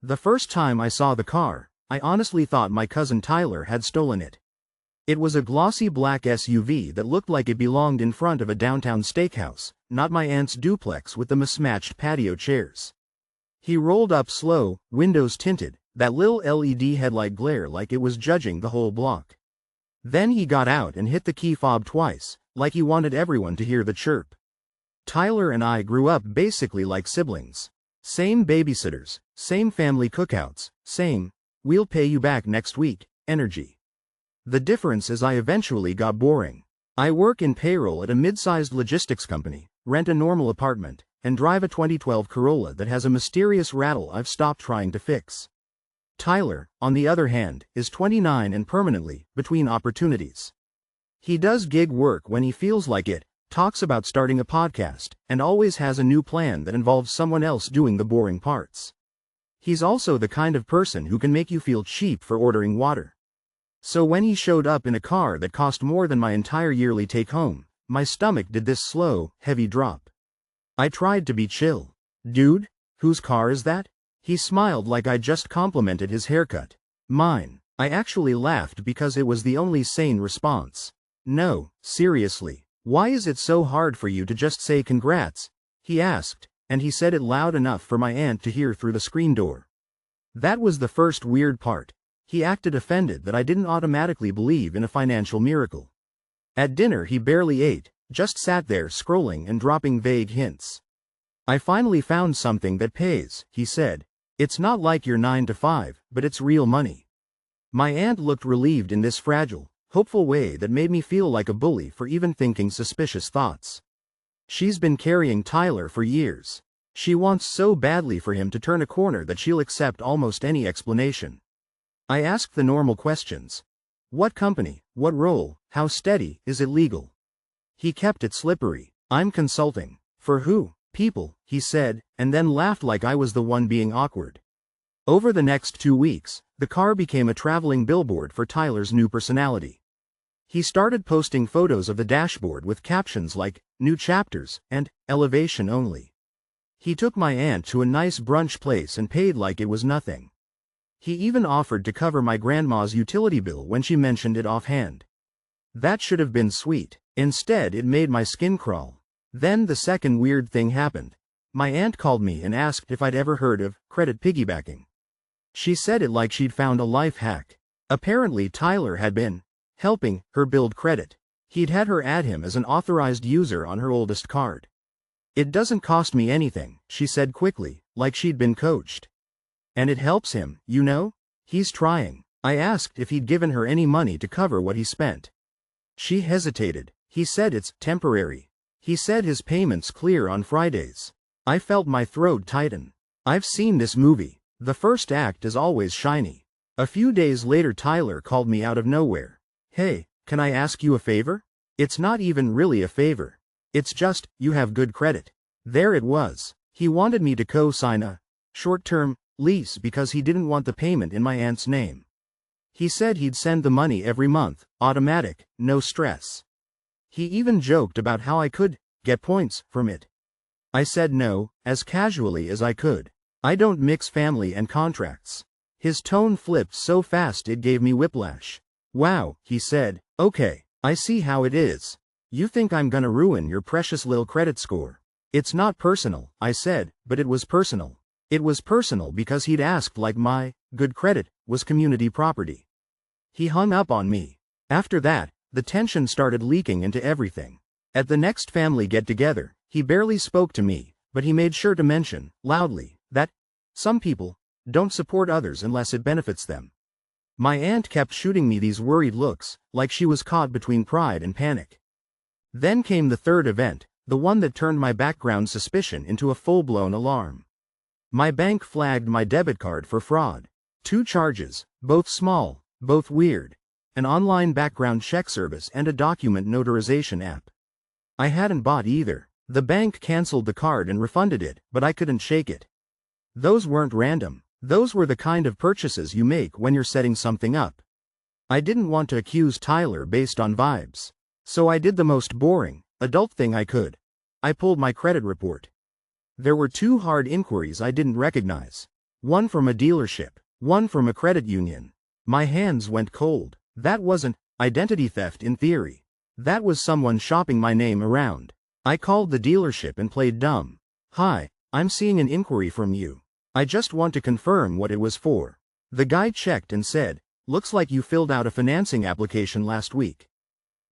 The first time I saw the car, I honestly thought my cousin Tyler had stolen it. It was a glossy black SUV that looked like it belonged in front of a downtown steakhouse, not my aunt's duplex with the mismatched patio chairs. He rolled up slow, windows tinted, that little LED headlight glare like it was judging the whole block. Then he got out and hit the key fob twice, like he wanted everyone to hear the chirp. Tyler and I grew up basically like siblings. Same babysitters, same family cookouts, same, "we'll pay you back next week," energy. The difference is I eventually got boring. I work in payroll at a mid-sized logistics company, rent a normal apartment, and drive a 2012 Corolla that has a mysterious rattle I've stopped trying to fix. Tyler, on the other hand, is 29 and permanently between opportunities. He does gig work when he feels like it, talks about starting a podcast, and always has a new plan that involves someone else doing the boring parts. He's also the kind of person who can make you feel cheap for ordering water. So when he showed up in a car that cost more than my entire yearly take-home, my stomach did this slow, heavy drop. I tried to be chill. "Dude, whose car is that?" He smiled like I just complimented his haircut. "Mine." I actually laughed because it was the only sane response. "No, seriously, why is it so hard for you to just say congrats?" he asked, and he said it loud enough for my aunt to hear through the screen door. That was the first weird part. He acted offended that I didn't automatically believe in a financial miracle. At dinner he barely ate, just sat there scrolling and dropping vague hints. "I finally found something that pays," he said. "It's not like your 9 to 5, but it's real money." My aunt looked relieved in this fragile, hopeful way that made me feel like a bully for even thinking suspicious thoughts. She's been carrying Tyler for years. She wants so badly for him to turn a corner that she'll accept almost any explanation. I asked the normal questions. What company, what role, how steady, is it legal? He kept it slippery. "I'm consulting." "For who?" "People," he said, and then laughed like I was the one being awkward. Over the next 2 weeks, the car became a traveling billboard for Tyler's new personality. He started posting photos of the dashboard with captions like, "New chapters," and "Elevation only." He took my aunt to a nice brunch place and paid like it was nothing. He even offered to cover my grandma's utility bill when she mentioned it offhand. That should have been sweet. Instead, it made my skin crawl. Then the second weird thing happened. My aunt called me and asked if I'd ever heard of credit piggybacking. She said it like she'd found a life hack. Apparently Tyler had been helping her build credit. He'd had her add him as an authorized user on her oldest card. "It doesn't cost me anything," she said quickly, like she'd been coached. "And it helps him, you know? He's trying." I asked if he'd given her any money to cover what he spent. She hesitated. "He said it's temporary. He said his payments clear on Fridays." I felt my throat tighten. I've seen this movie. The first act is always shiny. A few days later Tyler called me out of nowhere. "Hey, can I ask you a favor?" It's not even really a favor. It's just, you have good credit. There it was. He wanted me to co-sign a short-term lease because he didn't want the payment in my aunt's name. He said he'd send the money every month, automatic, no stress. He even joked about how I could get points from it. I said no, as casually as I could. I don't mix family and contracts. His tone flipped so fast it gave me whiplash. "Wow," he said. "Okay, I see how it is. You think I'm gonna ruin your precious little credit score." "It's not personal," I said, but it was personal. It was personal because he'd asked like my good credit was community property. He hung up on me. After that, the tension started leaking into everything. At the next family get-together, he barely spoke to me, but he made sure to mention, loudly, that some people don't support others unless it benefits them. My aunt kept shooting me these worried looks, like she was caught between pride and panic. Then came the third event, the one that turned my background suspicion into a full-blown alarm. My bank flagged my debit card for fraud. 2 charges, both small, both weird. An online background check service and a document notarization app. I hadn't bought either. The bank canceled the card and refunded it, but I couldn't shake it. Those weren't random. Those were the kind of purchases you make when you're setting something up. I didn't want to accuse Tyler based on vibes. So I did the most boring, adult thing I could. I pulled my credit report. There were 2 hard inquiries I didn't recognize. One from a dealership. One from a credit union. My hands went cold. That wasn't identity theft in theory. That was someone shopping my name around. I called the dealership and played dumb. "Hi, I'm seeing an inquiry from you. I just want to confirm what it was for." The guy checked and said, "Looks like you filled out a financing application last week."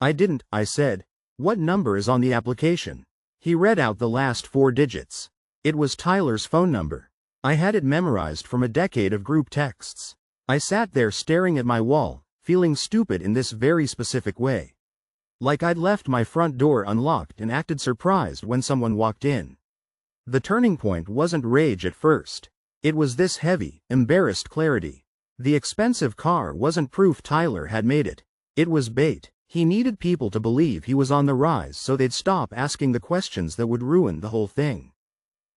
"I didn't," I said. "What number is on the application?" He read out the last 4 digits. It was Tyler's phone number. I had it memorized from a decade of group texts. I sat there staring at my wall, feeling stupid in this very specific way. Like I'd left my front door unlocked and acted surprised when someone walked in. The turning point wasn't rage at first. It was this heavy, embarrassed clarity. The expensive car wasn't proof Tyler had made it. It was bait. He needed people to believe he was on the rise so they'd stop asking the questions that would ruin the whole thing.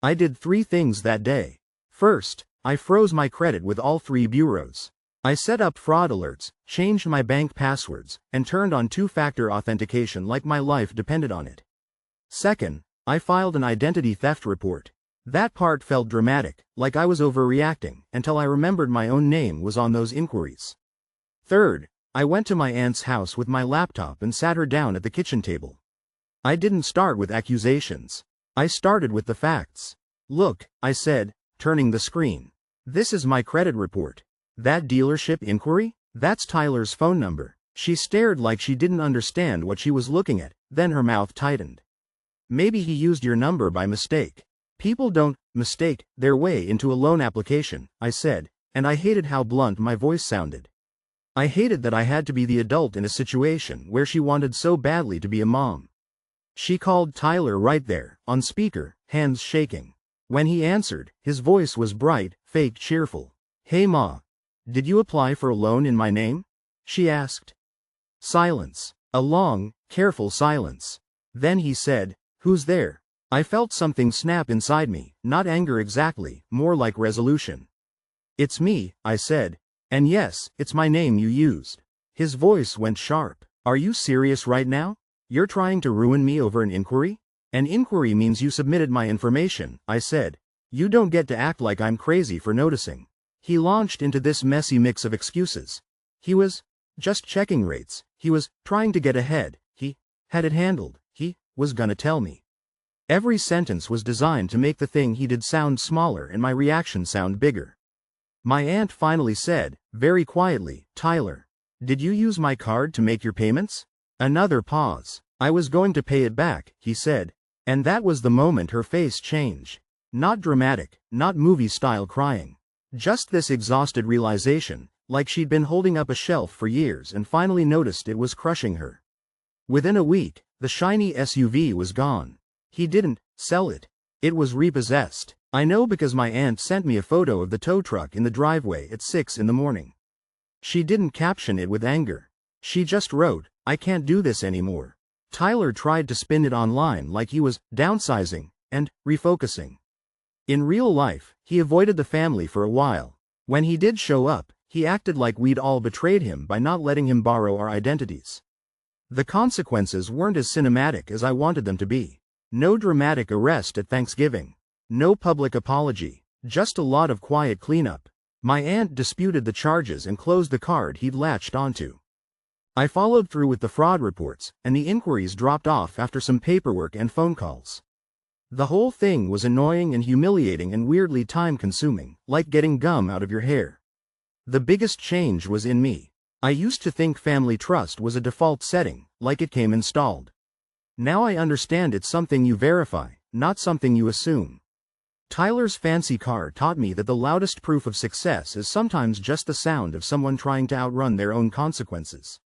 I did 3 things that day. First, I froze my credit with all 3 bureaus. I set up fraud alerts, changed my bank passwords, and turned on 2-factor authentication like my life depended on it. Second, I filed an identity theft report. That part felt dramatic, like I was overreacting, until I remembered my own name was on those inquiries. Third, I went to my aunt's house with my laptop and sat her down at the kitchen table. I didn't start with accusations. I started with the facts. "Look," I said, turning the screen. "This is my credit report. That dealership inquiry? That's Tyler's phone number." She stared like she didn't understand what she was looking at, then her mouth tightened. "Maybe he used your number by mistake." "People don't mistake their way into a loan application," I said, and I hated how blunt my voice sounded. I hated that I had to be the adult in a situation where she wanted so badly to be a mom. She called Tyler right there, on speaker, hands shaking. When he answered, his voice was bright, fake cheerful. "Hey Ma. Did you apply for a loan in my name?" she asked. Silence. A long, careful silence. Then he said, "Who's there?" I felt something snap inside me, not anger exactly, more like resolution. "It's me," I said. "And yes, it's my name you used." His voice went sharp. "Are you serious right now? You're trying to ruin me over an inquiry?" "An inquiry means you submitted my information," I said. "You don't get to act like I'm crazy for noticing." He launched into this messy mix of excuses. He was just checking rates. He was trying to get ahead. He had it handled. He was gonna tell me. Every sentence was designed to make the thing he did sound smaller and my reaction sound bigger. My aunt finally said, very quietly, "Tyler, did you use my card to make your payments?" Another pause. "I was going to pay it back," he said. And that was the moment her face changed. Not dramatic, not movie-style crying. Just this exhausted realization, like she'd been holding up a shelf for years and finally noticed it was crushing her. Within a week, the shiny SUV was gone. He didn't sell it. It was repossessed. I know because my aunt sent me a photo of the tow truck in the driveway at 6 in the morning. She didn't caption it with anger. She just wrote, "I can't do this anymore." Tyler tried to spin it online like he was downsizing and refocusing. In real life, he avoided the family for a while. When he did show up, he acted like we'd all betrayed him by not letting him borrow our identities. The consequences weren't as cinematic as I wanted them to be. No dramatic arrest at Thanksgiving. No public apology. Just a lot of quiet cleanup. My aunt disputed the charges and closed the card he'd latched onto. I followed through with the fraud reports, and the inquiries dropped off after some paperwork and phone calls. The whole thing was annoying and humiliating and weirdly time-consuming, like getting gum out of your hair. The biggest change was in me. I used to think family trust was a default setting, like it came installed. Now I understand it's something you verify, not something you assume. Tyler's fancy car taught me that the loudest proof of success is sometimes just the sound of someone trying to outrun their own consequences.